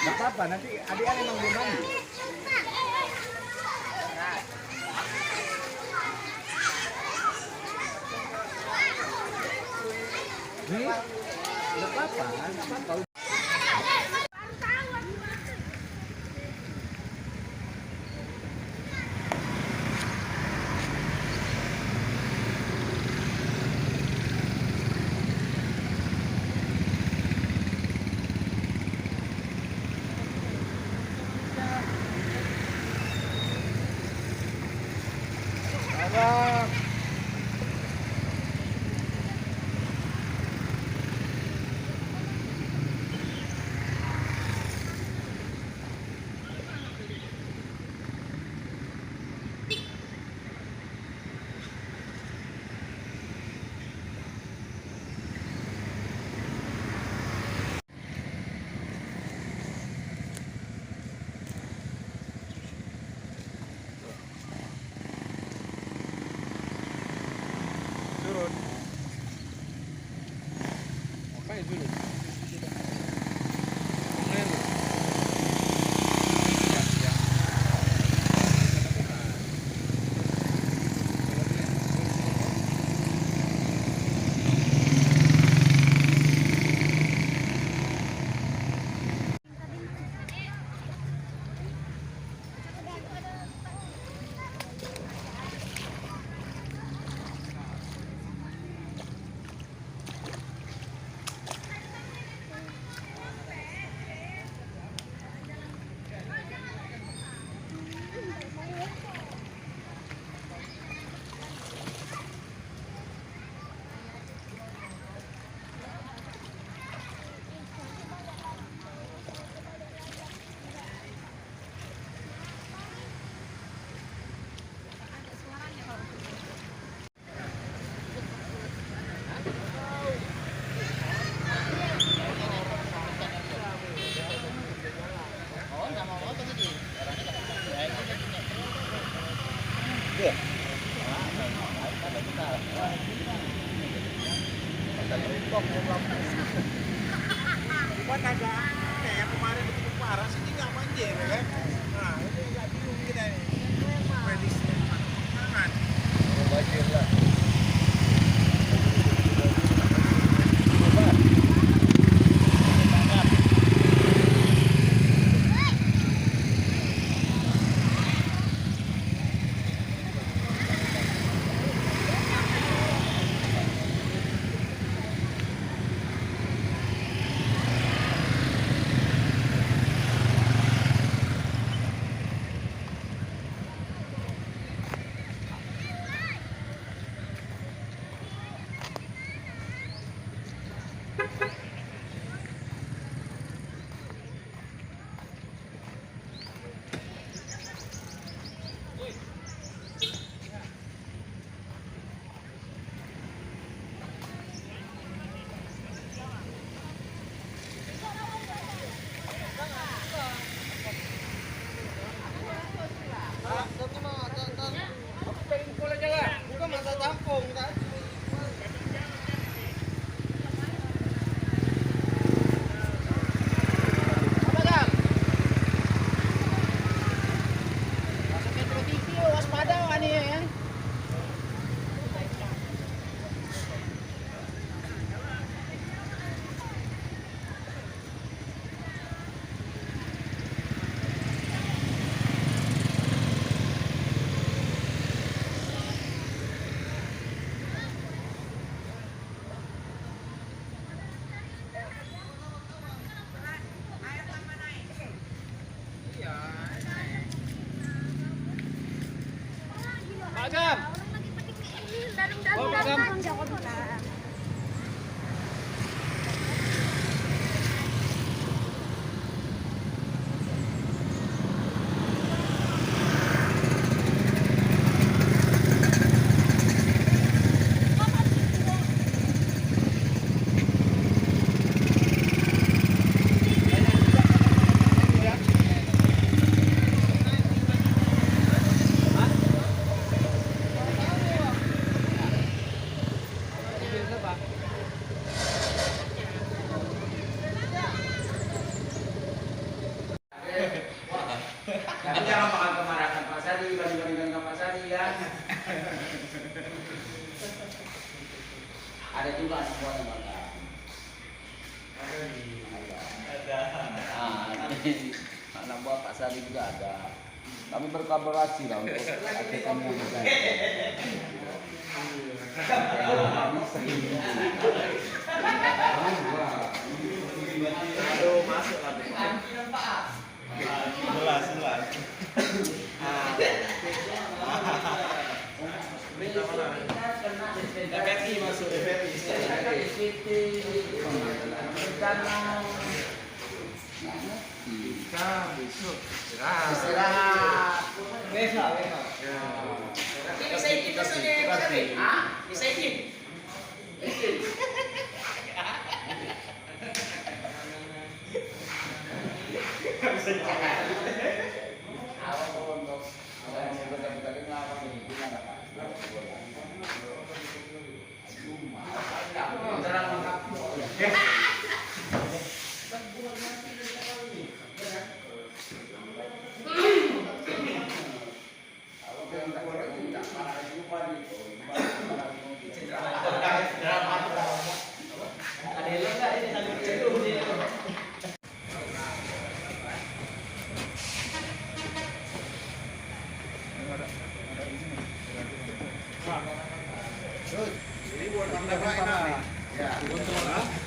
Gak apa-apa, nanti adik-adik emang belum mandi. Gak apa-apa, gak apa-apa. Turun. Ngapain dulu? Buat agak kayak kemarin begitu parah sih nggak banjir ya kan? Nah itu nggak bingung kita ini. Prediksinya mana? Banjir lah. Agam. Tapi jangan pakai kemarahan Pak Sadi, banding-bandingkan Pak Sadi ya. Ada juga anak buahnya Bangga. Ada. Anak buah Pak Sadi juga ada. Kami berkolaborasi lah untuk aktifkan yang juga. Aduh, masuk lah. Jelas. FPI masuk FPI. Kita besok istirahat. Besok. Bisa ikut maksudnya bisa ikut. Ini buat enak nih. Ya.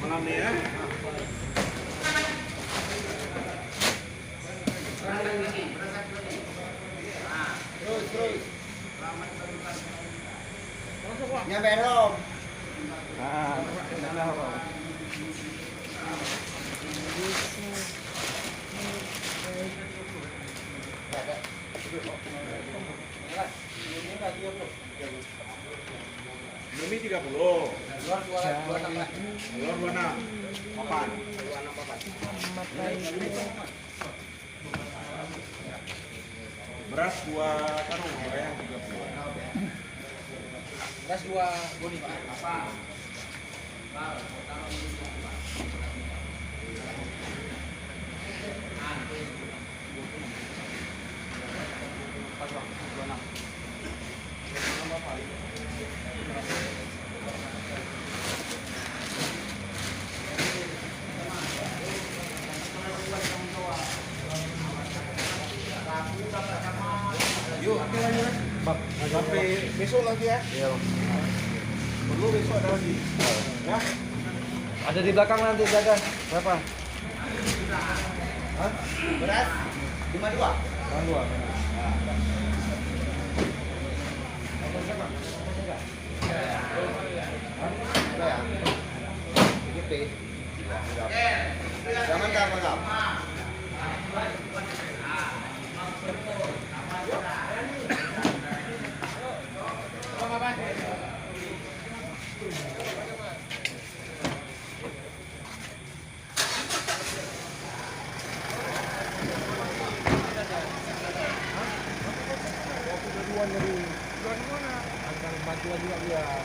Malam nih ya. Terus. Nyampe dong. Ini 30. Telur 26. Papan. Beras 2 karung ya, 30. Beras 2 bodi Pak. Apa? Yuk, sampai besok lagi ya. Iya. Perlu besok ada lagi. Ya. Ada di belakang nanti jaga. Berapa? Hah? Beras 52. Bang dua. Ya. Gitu. Jangan tak. Bantuan juga dia.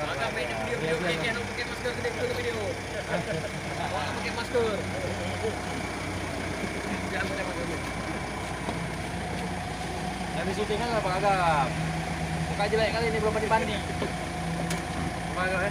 Agak main video pakai masker gede dulu video. Pakai masker. Jangan pakai masker dulu. Yang di syutingan apa agak? Muka jelek kali ini belum mandi mandi. Apa agak